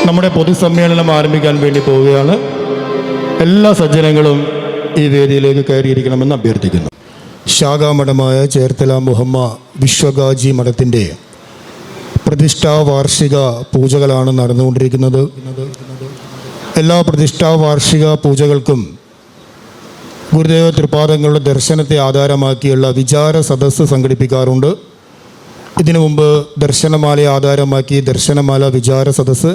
നമ്മുടെ പൊതുസമ്മേളനം ആരംഭിക്കാൻ വേണ്ടി പോവുകയാണ്. എല്ലാ സജ്ജനങ്ങളും ഈ വേദിയിലേക്ക് കയറിയിരിക്കണമെന്ന് അഭ്യർത്ഥിക്കുന്നു. ശാഖാമഠമായ ചേർത്തല മുഹമ്മ വിശ്വഗാജി മഠത്തിൻ്റെ പ്രതിഷ്ഠാ വാർഷിക പൂജകളാണ് നടന്നുകൊണ്ടിരിക്കുന്നത്. എല്ലാ പ്രതിഷ്ഠാ വാർഷിക പൂജകൾക്കും ഗുരുദേവ തൃപാദങ്ങളുടെ ദർശനത്തെ ആധാരമാക്കിയുള്ള വിചാര സദസ്സ് സംഘടിപ്പിക്കാറുണ്ട്. ഇതിനു മുമ്പ് ദർശനമാലയെ ആധാരമാക്കി ദർശനമാല വിചാര സദസ്സ്,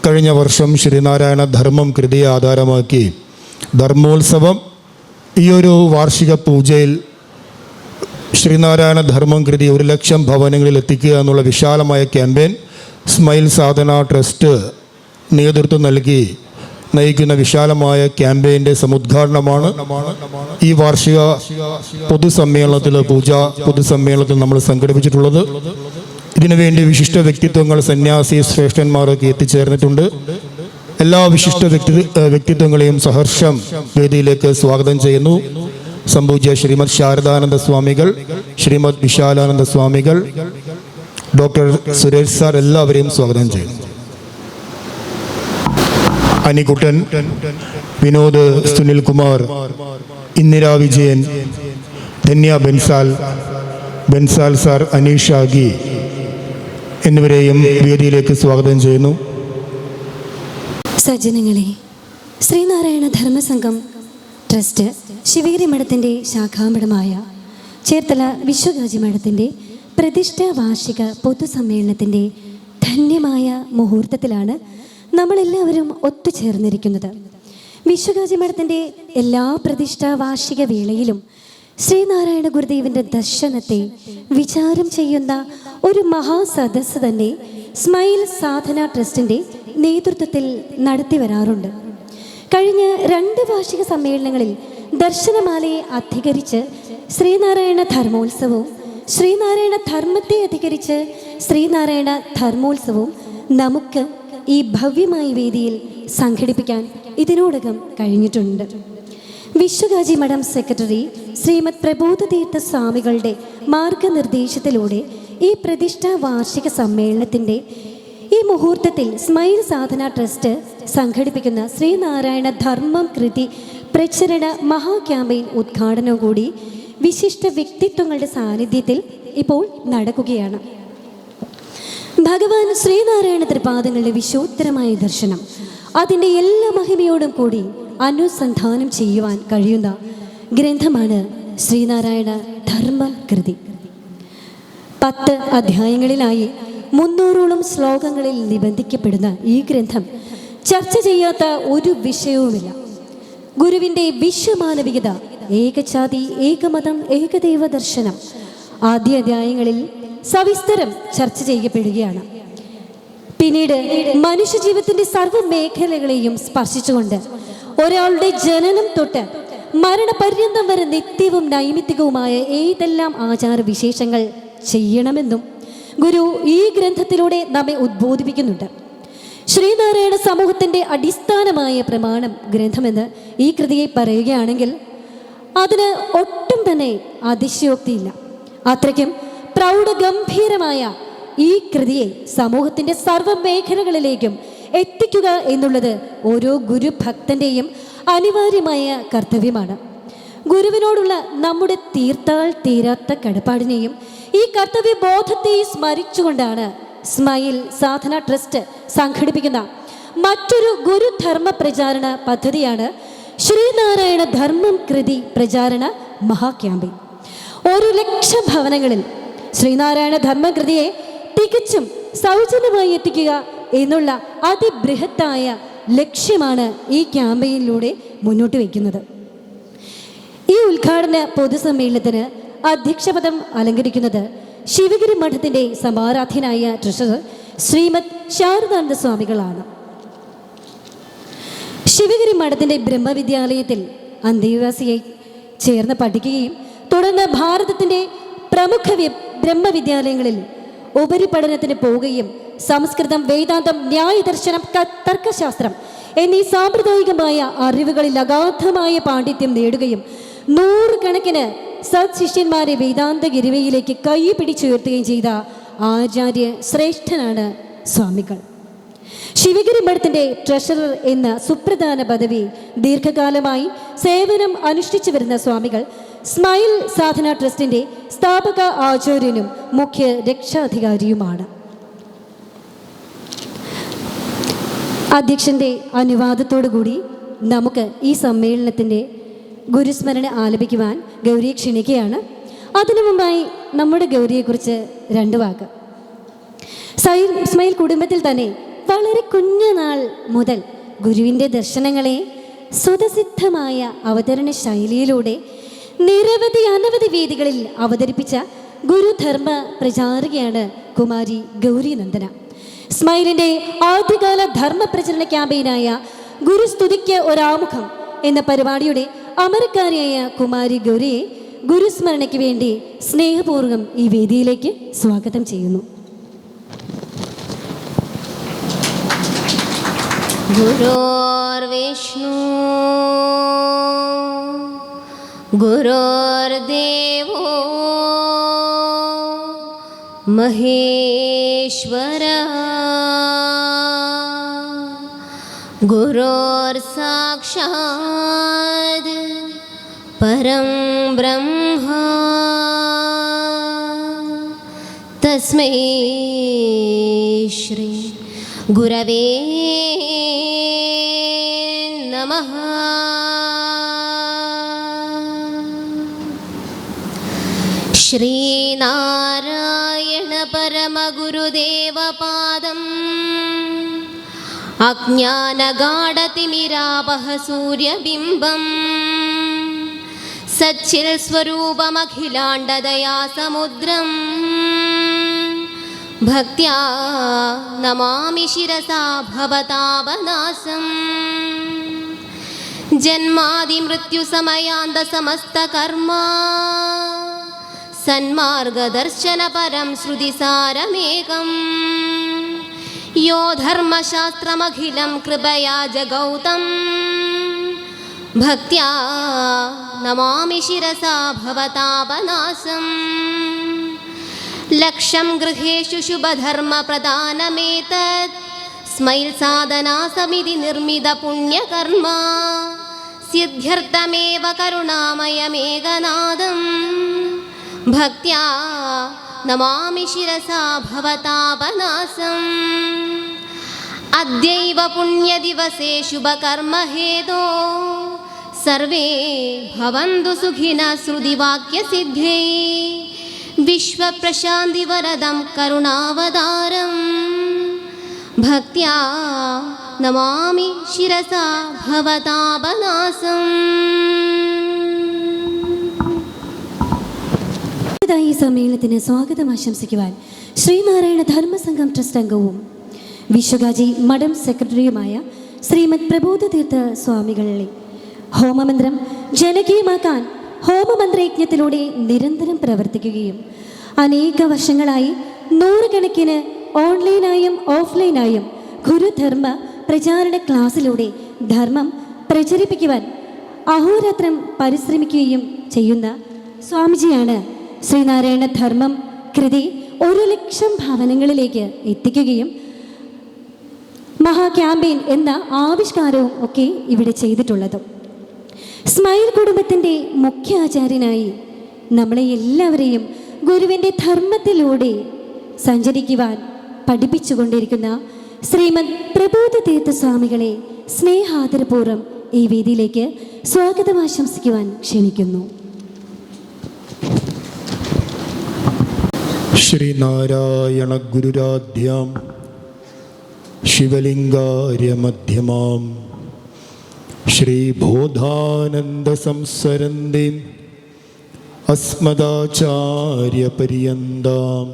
കഴിഞ്ഞ വർഷം ശ്രീനാരായണ ധർമ്മം കൃതിയെ ആധാരമാക്കി ധർമ്മോത്സവം. ഈ ഒരു വാർഷിക പൂജയിൽ ശ്രീനാരായണ ധർമ്മം കൃതി 1,00,000 ഭവനങ്ങളിൽ എത്തിക്കുക എന്നുള്ള വിശാലമായ ക്യാമ്പയിൻ സ്മൈൽ സാധന ട്രസ്റ്റ് നേതൃത്വം നൽകി നയിക്കുന്ന വിശാലമായ ക്യാമ്പയിൻ്റെ സമുദ്ഘാടനമാണ് ഈ വാർഷിക പൊതുസമ്മേളനത്തിൽ നമ്മൾ സംഘടിപ്പിച്ചിട്ടുള്ളത്. ഇതിനുവേണ്ടി വിശിഷ്ട വ്യക്തിത്വങ്ങൾ, സന്യാസി ശ്രേഷ്ഠന്മാരൊക്കെ എത്തിച്ചേർന്നിട്ടുണ്ട്. എല്ലാ വിശിഷ്ട വ്യക്തിത്വങ്ങളെയും സഹർഷം വേദിയിലേക്ക് സ്വാഗതം ചെയ്യുന്നു. സംപൂജ്യ ശ്രീമദ് ശാരദാനന്ദ സ്വാമികൾ, ശ്രീമദ് വിശാലാനന്ദ സ്വാമികൾ, ഡോക്ടർ സുരേഷ് സാർ, എല്ലാവരെയും സ്വാഗതം ചെയ്യുന്നു. അനികുട്ടൻ, വിനോദ്, സുനിൽ കുമാർ, ഇന്ദിര വിജയൻ, ധന്യ ബെൻസാൽ സാർ, അനീഷ ഗി എന്നിവരെയും വേദിയിലേക്ക് സ്വാഗതം ചെയ്യുന്നു. സജ്ജനങ്ങളെ, ശ്രീനാരായണ ധർമ്മസംഘം ട്രസ്റ്റ് ശിവഗിരി മഠത്തിൻ്റെ ശാഖാമഠമായ ചേർത്തല വിശ്വഗാജി മഠത്തിൻ്റെ പ്രതിഷ്ഠാ വാർഷിക പൊതുസമ്മേളനത്തിൻ്റെ ധന്യമായ മുഹൂർത്തത്തിലാണ് നമ്മളെല്ലാവരും ഒത്തുചേർന്നിരിക്കുന്നത്. വിശ്വഗാജി മഠത്തിൻ്റെ എല്ലാ പ്രതിഷ്ഠാ വാർഷിക വേളയിലും ശ്രീനാരായണ ഗുരുദേവൻ്റെ ദർശനത്തെ വിചാരം ചെയ്യുന്ന ഒരു മഹാസദസ്സ് തന്നെ സ്മൈൽ സാധന ട്രസ്റ്റിൻ്റെ നേതൃത്വത്തിൽ നടത്തി വരാറുണ്ട്. കഴിഞ്ഞ 2 വാർഷിക സമ്മേളനങ്ങളിൽ ദർശനമാലയെ അധികരിച്ച് ശ്രീനാരായണ ധർമ്മോത്സവവും ശ്രീനാരായണ ധർമ്മത്തെ അധികരിച്ച് ശ്രീനാരായണ ധർമ്മോത്സവവും നമുക്ക് ഈ ഭവ്യമായ വേദിയിൽ സംഘടിപ്പിക്കാൻ ഇതിനോടകം കഴിഞ്ഞിട്ടുണ്ട്. വിശ്വഗാജി മഠം സെക്രട്ടറി ശ്രീമദ് പ്രബോധതീർത്ഥ സ്വാമികളുടെ മാർഗനിർദ്ദേശത്തിലൂടെ ഈ പ്രതിഷ്ഠാ വാർഷിക സമ്മേളനത്തിൻ്റെ ഈ മുഹൂർത്തത്തിൽ സ്മൈൽ സാധന ട്രസ്റ്റ് സംഘടിപ്പിക്കുന്ന ശ്രീനാരായണ ധർമ്മം കൃതി പ്രചരണ മഹാ ക്യാമ്പയിൻ ഉദ്ഘാടനവും കൂടി വിശിഷ്ട വ്യക്തിത്വങ്ങളുടെ സാന്നിധ്യത്തിൽ ഇപ്പോൾ നടക്കുകയാണ്. ഭഗവാൻ ശ്രീനാരായണ തൃപാദങ്ങളുടെ വിശോത്തരമായ ദർശനം അതിൻ്റെ എല്ലാ മഹിമയോടും കൂടി അനുസന്ധാനം ചെയ്യുവാൻ കഴിയുന്ന ഗ്രന്ഥമാണ് ശ്രീനാരായണ ധർമ്മം കൃതി. 10 അധ്യായങ്ങളിലായി 300ഓളം ശ്ലോകങ്ങളിൽ നിബന്ധിക്കപ്പെടുന്ന ഈ ഗ്രന്ഥം ചർച്ച ചെയ്യാത്ത ഒരു വിഷയവുമില്ല. ഗുരുവിൻ്റെ വിശ്വമാനവികത, ഏകജാതി, ഏകമതം, ഏകദൈവ ദർശനം ആദ്യ അധ്യായങ്ങളിൽ സവിസ്തരം ചർച്ച ചെയ്യപ്പെടുകയാണ്. പിന്നീട് മനുഷ്യജീവിതത്തിൻ്റെ സർവ്വ മേഖലകളെയും സ്പർശിച്ചുകൊണ്ട് ഒരാളുടെ ജനനം തൊട്ട് മരണപര്യന്തം വരെ നിത്യവും നൈമിത്തികവുമായ ഏതെല്ലാം ആചാരവിശേഷങ്ങൾ ചെയ്യണമെന്നും ഗുരു ഈ ഗ്രന്ഥത്തിലൂടെ നമ്മെ ഉദ്ബോധിപ്പിക്കുന്നുണ്ട്. ശ്രീനാരായണ സമൂഹത്തിൻ്റെ അടിസ്ഥാനമായ പ്രമാണം ഗ്രന്ഥമെന്ന് ഈ കൃതിയെ പറയുകയാണെങ്കിൽ അതിന് ഒട്ടും തന്നെ അതിശയോക്തിയില്ല. അത്രയ്ക്കും പ്രൗഢഗംഭീരമായ ഈ കൃതിയെ സമൂഹത്തിൻ്റെ സർവ്വ മേഖലകളിലേക്കും എത്തിക്കുക എന്നുള്ളത് ഓരോ ഗുരുഭക്തൻ്റെയും അനിവാര്യമായ കർത്തവ്യമാണ്. ഗുരുവിനോടുള്ള നമ്മുടെ തീർത്താൽ തീരാത്ത കടപ്പാടിനെയും ഈ കർത്തവ്യബോധത്തെയും സ്മരിച്ചുകൊണ്ടാണ് സ്മൈൽ സാധന ട്രസ്റ്റ് സംഘടിപ്പിക്കുന്ന മറ്റൊരു ഗുരുധർമ്മ പ്രചാരണ പദ്ധതിയാണ് ശ്രീനാരായണ ധർമ്മം കൃതി പ്രചാരണ മഹാക്യാമ്പയിൻ. 1,00,000 ഭവനങ്ങളിൽ ശ്രീനാരായണ ധർമ്മകൃതിയെ തികച്ചും സൗജന്യമായി എത്തിക്കുക എന്നുള്ള അതിബൃഹത്തായ ലക്ഷ്യമാണ് ഈ ക്യാമ്പയിനിലൂടെ മുന്നോട്ട് വയ്ക്കുന്നത്. ഈ ഉദ്ഘാടന പൊതുസമ്മേളനത്തിന് അധ്യക്ഷപദം അലങ്കരിക്കുന്നത് ശിവഗിരി മഠത്തിൻ്റെ സമാരാധ്യനായ ട്രഷറർ ശ്രീമദ് ശാരദാനന്ദ സ്വാമികളാണ്. ശിവഗിരി മഠത്തിൻ്റെ ബ്രഹ്മവിദ്യാലയത്തിൽ അന്തേവാസിയായി ചേർന്ന് പഠിക്കുകയും തുടർന്ന് ഭാരതത്തിൻ്റെ പ്രമുഖ ബ്രഹ്മവിദ്യാലയങ്ങളിൽ ഉപരിപഠനത്തിന് പോവുകയും സംസ്കൃതം, വേദാന്തം, ന്യായദർശനം, തർക്കശാസ്ത്രം എന്നീ സാമ്പ്രദായികമായ അറിവുകളിൽ അഗാധമായ പാണ്ഡിത്യം നേടുകയും 100 കണക്കിന് സത്ശിഷ്യന്മാരെ വേദാന്ത ഗിരിവയിലേക്ക് കൈ പിടിച്ചുയർത്തുകയും ചെയ്ത ആചാര്യ ശ്രേഷ്ഠനാണ് സ്വാമികൾ. ശിവഗിരി മഠത്തിൻ്റെ ട്രഷറർ എന്ന സുപ്രധാന പദവി ദീർഘകാലമായി സേവനം അനുഷ്ഠിച്ചു വരുന്ന സ്വാമികൾ സ്മൈൽ സാധന ട്രസ്റ്റിൻ്റെ സ്ഥാപക ആചാര്യനും മുഖ്യ രക്ഷാധികാരിയുമാണ്. അധ്യക്ഷൻ്റെ അനുവാദത്തോടുകൂടി നമുക്ക് ഈ സമ്മേളനത്തിൻ്റെ ഗുരുസ്മരണ ആലപിക്കുവാൻ ഗൗരിയെ ക്ഷണിക്കുകയാണ്. അതിനു മുമ്പായി നമ്മുടെ ഗൗരിയെക്കുറിച്ച് 2 വാക്ക്. സ്മൈൽ കുടുംബത്തിൽ തന്നെ വളരെ കുഞ്ഞുനാൾ മുതൽ ഗുരുവിൻ്റെ ദർശനങ്ങളെ സ്വതസിദ്ധമായ അവതരണ ശൈലിയിലൂടെ അനവധി വേദികളിൽ അവതരിപ്പിച്ച ഗുരുധർമ്മ പ്രചാരകയാണ് കുമാരി ഗൗരി നന്ദന. സ്മൈലിൻ്റെ ആദ്യകാല ധർമ്മ പ്രചരണ ക്യാമ്പയിനായ ഗുരുസ്തുതിക്ക് ഒരാമുഖം എന്ന പരിപാടിയുടെ അമരക്കാരിയായ കുമാരി ഗൗരിയെ ഗുരുസ്മരണയ്ക്ക് വേണ്ടി സ്നേഹപൂർവ്വം ഈ വേദിയിലേക്ക് സ്വാഗതം ചെയ്യുന്നു. ഗുരുർവിഷ്ണു ഗുരുർദേവോ മഹേശ്വര ഗുരുർസാക്ഷാത് പരം ബ്രഹ്മ തസ്മൈ ശ്രീ ഗുരവേ നമഃ. ശ്രീനാരായണ പരമഗുരുദേവപാദം അജ്ഞാനഗാഢതിമിരാപഹ സൂര്യബിംബം സച്ചിൽ സ്വരൂപമഖിലാണ്ഡദയാസമുദ്രം ഭക്ത്യാ നമാമി ശിരസാ ഭവതാപനാശം. ജന്മാദിമൃത്യുസമയാന്ത സമസ്തകർമ്മ സന്മാർഗദർശനപരം ശ്രുതിസാരമേകം യോ ധർമ്മശാസ്ത്രമഖിലം കൃപയാ ജഗൗതം ഭക്ത്യാ നമാമി ശിരസാ ഭവതാപനാശം. ലക്ഷം ഗൃഹേഷു ശുഭധർമ്മപ്രധാനമേതത് സ്മൈൽ സാധനാ സമിതി നിർമ്മിത പുണ്യകർമ്മ സിദ്ധ്യർത്ഥമേവ കരുണാമയമേകനാദം ഭക്ത്യാ നമാമി ശിരസാ ഭവതാപനാശം. അദ്യൈവ പുണ്യദിവസേ ശുഭകർമ്മഹേതോ സർവേ ഭവന്തു സുഖിനഃ ശ്രുതിവാക്യസിദ്ധ്യൈ വിശ്വപ്രശാന്തിവരദം കരുണാവതാരം ഭക്ത്യാ നമാമി ശിരസാ ഭവതാപനാശം. ഈ സമ്മേളനത്തിന് സ്വാഗതം ആശംസിക്കുവാൻ ശ്രീനാരായണ ധർമ്മസംഘം ട്രസ്റ്റ് അംഗവും വിശ്വകാജി മഠം സെക്രട്ടറിയുമായ ശ്രീമദ് പ്രബോധതീർത്ഥ സ്വാമികളെ ഹോമമന്ത്രം ജനകീയമാക്കാൻ ഹോമമന്ത്രയജ്ഞത്തിലൂടെ നിരന്തരം പ്രവർത്തിക്കുകയും അനേക വർഷങ്ങളായി നൂറുകണക്കിന് ഓൺലൈനായും ഓഫ്ലൈനായും ഗുരുധർമ്മ പ്രചാരണ ക്ലാസ്സിലൂടെ ധർമ്മം പ്രചരിപ്പിക്കുവാൻ അഹോരാത്രം പരിശ്രമിക്കുകയും ചെയ്യുന്ന സ്വാമിജിയാണ് ശ്രീനാരായണ ധർമ്മം കൃതി 1,00,000 ഭവനങ്ങളിലേക്ക് എത്തിക്കുകയും മഹാ ക്യാമ്പയിൻ എന്ന ആവിഷ്കാരവും ഒക്കെ ഇവിടെ ചെയ്തിട്ടുള്ളത്. സ്മൈൽ കുടുംബത്തിൻ്റെ മുഖ്യ ആചാര്യനായി നമ്മളെ എല്ലാവരെയും ഗുരുവിൻ്റെ ധർമ്മത്തിലൂടെ സഞ്ചരിക്കുവാൻ പഠിപ്പിച്ചുകൊണ്ടിരിക്കുന്ന ശ്രീമദ് പ്രബോധതീർത്ഥ സ്വാമികളെ സ്നേഹാദരപൂർവ്വം ഈ വേദിയിലേക്ക് സ്വാഗതം ആശംസിക്കുവാൻ ക്ഷണിക്കുന്നു. ശ്രീനാരായണ ഗുരുരാധ്യാം ശിവലിംഗാര്യമധ്യമാം ശ്രീബോധാനന്ദ സംസരന്തീം അസ്മദാചാര്യപര്യന്താം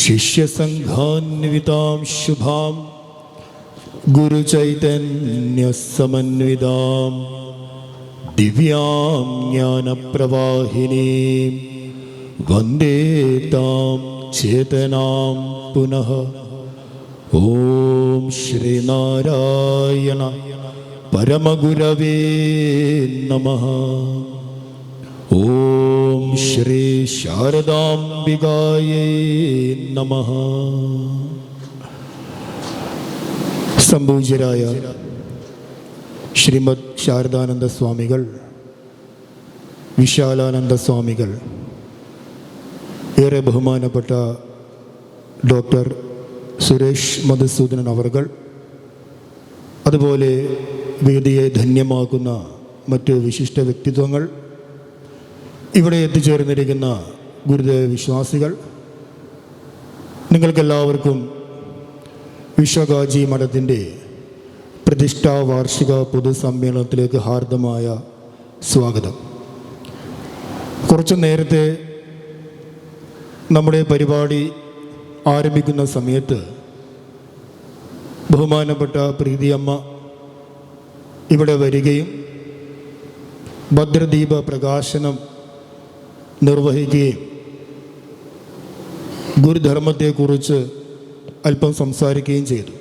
ശിഷ്യസംഘാന്വിതാം ശുഭാം ഗുരുചൈതന്യസമന്വിതാം ദിവ്യാം ജ്ഞാനപ്രവാഹിനീം വന്ദേ താം ചേതനാം പുനഃ. ഓം ശ്രീനാരായണ പരമഗുരവേ നമഃ. ഓം ശ്രീ ശാരദാംബികായൈ നമഃ. സംപൂജ്യരായ ശ്രീമദ് ശാരദാനന്ദ സ്വാമികൾ, വിശാലാനന്ദ സ്വാമികൾ, ഏറെ ബഹുമാനപ്പെട്ട ഡോക്ടർ സുരേഷ് മധുസൂദനൻ അവർകൾ, അതുപോലെ വേദിയെ ധന്യമാക്കുന്ന മറ്റ് വിശിഷ്ട വ്യക്തിത്വങ്ങൾ, ഇവിടെ എത്തിച്ചേർന്നിരിക്കുന്ന ഗുരുദേവ വിശ്വാസികൾ, നിങ്ങൾക്കെല്ലാവർക്കും വിശ്വകാജി മഠത്തിൻ്റെ പ്രതിഷ്ഠാ വാർഷിക പൊതുസമ്മേളനത്തിലേക്ക് ഹാർദമായ സ്വാഗതം. കുറച്ചു നേരത്തെ നമ്മുടെ പരിപാടി ആരംഭിക്കുന്ന സമയത്ത് ബഹുമാനപ്പെട്ട പ്രീതിയമ്മ ഇവിടെ വരികയും ഭദ്രദീപ പ്രകാശനം നിർവഹിക്കുകയും ഗുരുധർമ്മത്തെക്കുറിച്ച് അല്പം സംസാരിക്കുകയും ചെയ്തു.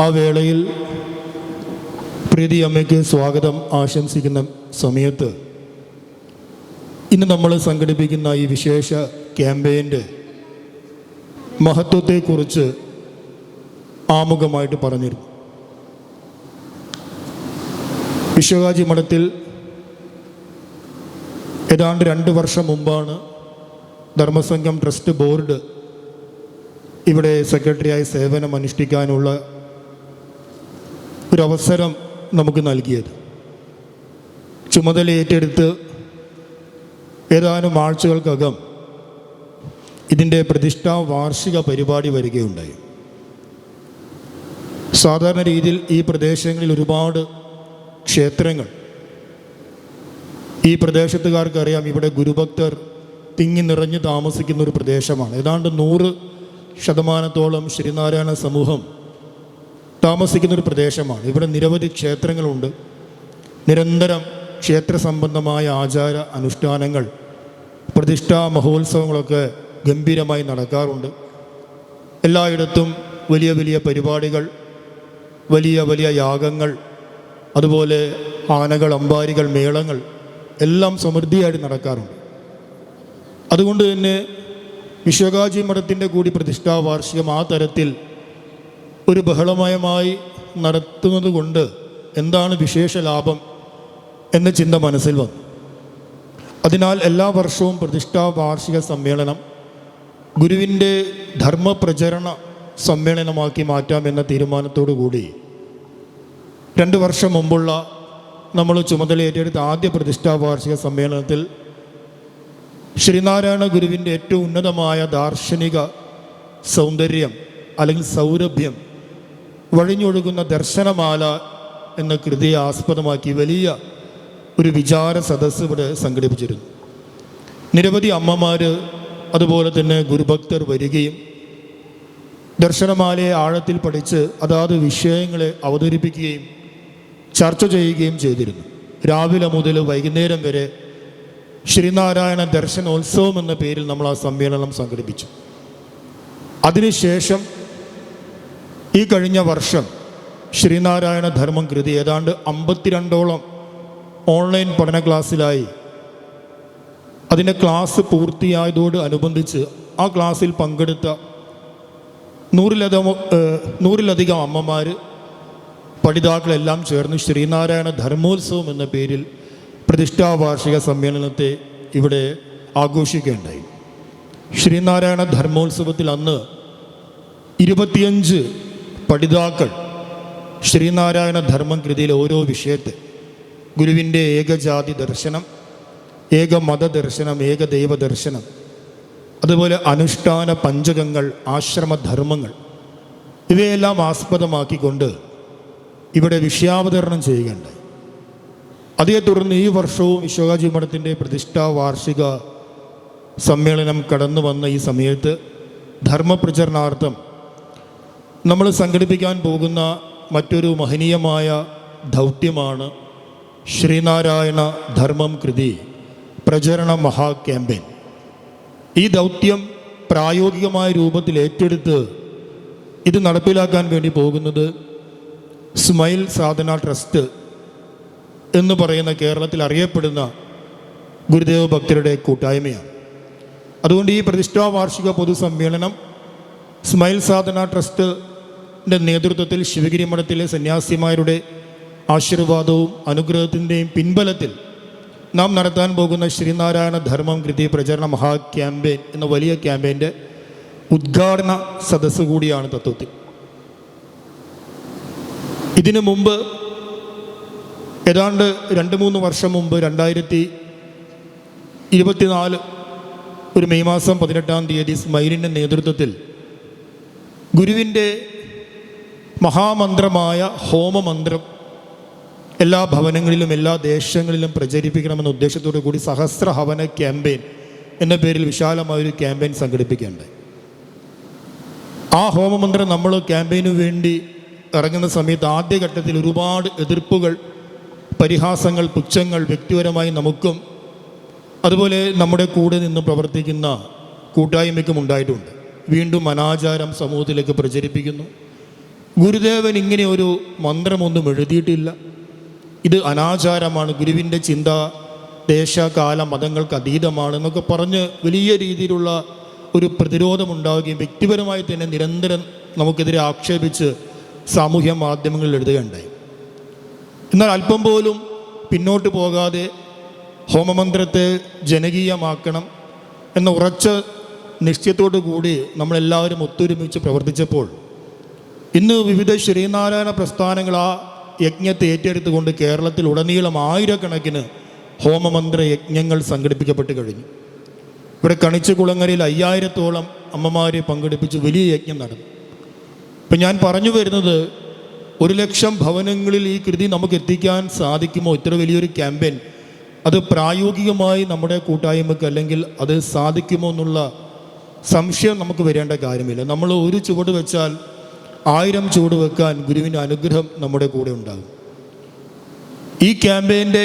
ആ വേളയിൽ പ്രീതിയമ്മയ്ക്ക് സ്വാഗതം ആശംസിക്കുന്ന സമയത്ത് ഇന്ന് നമ്മൾ സംഘടിപ്പിക്കുന്ന ഈ വിശേഷ ക്യാമ്പയിൻ്റെ മഹത്വത്തെക്കുറിച്ച് ആമുഖമായിട്ട് പറഞ്ഞിരുന്നു. വിശ്വകാജി മഠത്തിൽ ഏതാണ്ട് 2 വർഷം മുമ്പാണ് ധർമ്മസംഘം ട്രസ്റ്റ് ബോർഡ് ഇവിടെ സെക്രട്ടറിയായി സേവനം അനുഷ്ഠിക്കാനുള്ള ഒരവസരം നമുക്ക് നൽകിയത്. ചുമതല ഏറ്റെടുത്ത് ഏതാനും ആഴ്ചകൾക്കകം ഇതിൻ്റെ പ്രതിഷ്ഠാ വാർഷിക പരിപാടി വരികയുണ്ടായി. സാധാരണ രീതിയിൽ ഈ പ്രദേശങ്ങളിൽ ഒരുപാട് ക്ഷേത്രങ്ങൾ, ഈ പ്രദേശത്തുകാർക്കറിയാം, ഇവിടെ ഗുരുഭക്തർ തിങ്ങി നിറഞ്ഞ് താമസിക്കുന്ന ഒരു പ്രദേശമാണ്. ഏതാണ്ട് 100% ശ്രീനാരായണ സമൂഹം താമസിക്കുന്നൊരു പ്രദേശമാണ്. ഇവിടെ നിരവധി ക്ഷേത്രങ്ങളുണ്ട്. നിരന്തരം ക്ഷേത്ര സംബന്ധമായ ആചാര അനുഷ്ഠാനങ്ങൾ, പ്രതിഷ്ഠാ മഹോത്സവങ്ങളൊക്കെ ഗംഭീരമായി നടക്കാറുണ്ട്. എല്ലായിടത്തും വലിയ വലിയ പരിപാടികൾ, വലിയ വലിയ യാഗങ്ങൾ, അതുപോലെ ആനകൾ, അമ്പാരികൾ, മേളങ്ങൾ എല്ലാം സമൃദ്ധിയായിട്ട് നടക്കാറുണ്ട്. അതുകൊണ്ട് തന്നെ വിശ്വകാജി മഠത്തിൻ്റെ കൂടി പ്രതിഷ്ഠാ വാർഷികം ആ തരത്തിൽ ഒരു ബഹളമയമായി നടത്തുന്നത് കൊണ്ട് എന്താണ് വിശേഷ ലാഭം എന്ന ചിന്ത മനസ്സിൽ വന്നു. അതിനാൽ എല്ലാ വർഷവും പ്രതിഷ്ഠാ വാർഷിക സമ്മേളനം ഗുരുവിൻ്റെ ധർമ്മപ്രചരണ സമ്മേളനമാക്കി മാറ്റാമെന്ന തീരുമാനത്തോടു കൂടി 2 വർഷം മുമ്പുള്ള നമ്മൾ ചുമതലയേറ്റെടുത്ത ആദ്യ പ്രതിഷ്ഠാ വാർഷിക സമ്മേളനത്തിൽ ശ്രീനാരായണ ഗുരുവിൻ്റെ ഏറ്റവും ഉന്നതമായ ദാർശനിക സൗന്ദര്യം അല്ലെങ്കിൽ സൗരഭ്യം വഴിഞ്ഞൊഴുകുന്ന ദർശനമാല എന്ന കൃതിയെ ആസ്പദമാക്കി വലിയ ഒരു വിചാര സദസ്സ് ഇവിടെ സംഘടിപ്പിച്ചിരുന്നു. നിരവധി അമ്മമാർ, അതുപോലെ തന്നെ ഗുരുഭക്തർ വരികയും ദർശനമാലയെ ആഴത്തിൽ പഠിച്ച് അതാത് വിഷയങ്ങളെ അവതരിപ്പിക്കുകയും ചർച്ച ചെയ്യുകയും ചെയ്തിരുന്നു. രാവിലെ മുതൽ വൈകുന്നേരം വരെ ശ്രീനാരായണ ദർശനോത്സവം എന്ന പേരിൽ നമ്മൾ ആ സമ്മേളനം സംഘടിപ്പിച്ചു. അതിനുശേഷം ഈ കഴിഞ്ഞ വർഷം ശ്രീനാരായണ ധർമ്മം കൃതി ഏതാണ്ട് 52ഓളം ഓൺലൈൻ പഠന ക്ലാസ്സിലായി. അതിൻ്റെ ക്ലാസ് പൂർത്തിയായതോട് അനുബന്ധിച്ച് ആ ക്ലാസ്സിൽ പങ്കെടുത്ത 100-ലധികം അമ്മമാർ, പഠിതാക്കളെല്ലാം ചേർന്ന് ശ്രീനാരായണ ധർമ്മോത്സവം എന്ന പേരിൽ പ്രതിഷ്ഠാ വാർഷിക സമ്മേളനത്തെ ഇവിടെ ആഘോഷിക്കുകയുണ്ടായി. ശ്രീനാരായണ ധർമ്മോത്സവത്തിൽ അന്ന് 25 പഠിതാക്കൾ ശ്രീനാരായണ ധർമ്മം കൃതിയിലെ ഓരോ വിഷയത്തെ, ഗുരുവിൻ്റെ ഏകജാതി ദർശനം, ഏകമത ദർശനം, ഏകദൈവ ദർശനം, അതുപോലെ അനുഷ്ഠാന പഞ്ചകങ്ങൾ, ആശ്രമധർമ്മങ്ങൾ, ഇവയെല്ലാം ആസ്പദമാക്കിക്കൊണ്ട് ഇവിടെ വിഷയാവതരണം ചെയ്യുകയുണ്ടായി. അതേ തുടർന്ന് ഈ വർഷവും വിശ്വകാജി മഠത്തിൻ്റെ പ്രതിഷ്ഠാ വാർഷിക സമ്മേളനം കടന്നു വന്ന ഈ സമയത്ത് ധർമ്മപ്രചരണാർത്ഥം നമ്മൾ സംഘടിപ്പിക്കാൻ പോകുന്ന മറ്റൊരു മഹനീയമായ ദൗത്യമാണ് ശ്രീനാരായണ ധർമ്മം കൃതി പ്രചരണ മഹാ ക്യാമ്പയിൻ. ഈ ദൗത്യം പ്രായോഗികമായ രൂപത്തിൽ ഏറ്റെടുത്ത് ഇത് നടപ്പിലാക്കാൻ വേണ്ടി പോകുന്നത് സ്മൈൽ സാധന ട്രസ്റ്റ് എന്ന് പറയുന്ന കേരളത്തിൽ അറിയപ്പെടുന്ന ഗുരുദേവ ഭക്തരുടെ കൂട്ടായ്മയാണ്. അതുകൊണ്ട് ഈ പ്രതിഷ്ഠാ വാർഷിക പൊതുസമ്മേളനം സ്മൈൽ സാധന ട്രസ്റ്റ് നേതൃത്വത്തിൽ ശിവഗിരി മഠത്തിലെ സന്യാസിമാരുടെ ആശീർവാദവും അനുഗ്രഹത്തിൻ്റെയും പിൻബലത്തിൽ നാം നടത്താൻ പോകുന്ന ശ്രീനാരായണ ധർമ്മം കൃതി പ്രചരണ മഹാ ക്യാമ്പയിൻ എന്ന വലിയ ക്യാമ്പയിൻ്റെ ഉദ്ഘാടന സദസ്സ് കൂടിയാണ് തത്വത്തിൽ. ഇതിനു മുമ്പ് ഏതാണ്ട് 2-3 വർഷം മുമ്പ് 2024 ഒരു മെയ് മാസം 18-ാം തീയതി സ്മൈലിൻ്റെ നേതൃത്വത്തിൽ ഗുരുവിൻ്റെ മഹാമന്ത്രമായ ഹോമമന്ത്രം എല്ലാ ഭവനങ്ങളിലും എല്ലാ ദേശങ്ങളിലും പ്രചരിപ്പിക്കണമെന്ന ഉദ്ദേശത്തോടു കൂടി സഹസ്രഹവന ക്യാമ്പയിൻ എന്ന പേരിൽ വിശാലമായൊരു ക്യാമ്പയിൻ സംഘടിപ്പിക്കുകയുണ്ടായി. ആ ഹോമമന്ത്രം നമ്മൾ ക്യാമ്പയിനു വേണ്ടി ഇറങ്ങുന്ന സമയത്ത് ആദ്യഘട്ടത്തിൽ ഒരുപാട് എതിർപ്പുകൾ, പരിഹാസങ്ങൾ, പുച്ഛങ്ങൾ വ്യക്തിപരമായി നമുക്കും അതുപോലെ നമ്മുടെ കൂടെ നിന്ന് പ്രവർത്തിക്കുന്ന കൂട്ടായ്മയ്ക്കും ഉണ്ടായിട്ടുണ്ട്. വീണ്ടും അനാചാരം സമൂഹത്തിലേക്ക് പ്രചരിപ്പിക്കുന്നു. ഗുരുദേവൻ ഇങ്ങനെ ഒരു മന്ത്രമൊന്നും എഴുതിയിട്ടില്ല, ഇത് അനാചാരമാണ്, ഗുരുവിൻ്റെ ചിന്ത ദേശകാല മതങ്ങൾക്ക് അതീതമാണ് എന്നൊക്കെ പറഞ്ഞ് വലിയ രീതിയിലുള്ള ഒരു പ്രതിരോധമുണ്ടാവുകയും വ്യക്തിപരമായി തന്നെ നിരന്തരം നമുക്കെതിരെ ആക്ഷേപിച്ച് സാമൂഹ്യ മാധ്യമങ്ങളിൽ എഴുതുകയുണ്ടായി. എന്നാൽ അല്പം പോലും പിന്നോട്ട് പോകാതെ ഹോമമന്ത്രത്തെ ജനകീയമാക്കണം എന്ന ഉറച്ച നിശ്ചയത്തോടു കൂടി നമ്മളെല്ലാവരും ഒത്തൊരുമിച്ച് പ്രവർത്തിച്ചപ്പോൾ ഇന്ന് വിവിധ ശ്രീനാരായണ പ്രസ്ഥാനങ്ങൾ ആ യജ്ഞത്തെ ഏറ്റെടുത്തുകൊണ്ട് കേരളത്തിൽ ഉടനീളം ആയിരക്കണക്കിന് ഹോമമന്ത്ര യജ്ഞങ്ങൾ സംഘടിപ്പിക്കപ്പെട്ട് കഴിഞ്ഞു. ഇവിടെ കണിച്ചുകുളങ്ങരയിൽ 5000-ഓളം അമ്മമാരെ പങ്കെടുപ്പിച്ച് വലിയ യജ്ഞം നടന്നു. ഇപ്പം ഞാൻ പറഞ്ഞു വരുന്നത് 1,00,000 ഭവനങ്ങളിൽ ഈ കൃതി നമുക്ക് എത്തിക്കാൻ സാധിക്കുമോ? ഇത്ര വലിയൊരു ക്യാമ്പയിൻ അത് പ്രായോഗികമായി നമ്മുടെ കൂട്ടായ്മക്ക് അല്ലെങ്കിൽ അത് സാധിക്കുമോ എന്നുള്ള സംശയം നമുക്ക് വരേണ്ട കാര്യമില്ല. നമ്മൾ ഒരു ചുവട് വെച്ചാൽ 1000 ചുവട് വെക്കാൻ ഗുരുവിൻ്റെ അനുഗ്രഹം നമ്മുടെ കൂടെ ഉണ്ടാകും. ഈ ക്യാമ്പയിൻ്റെ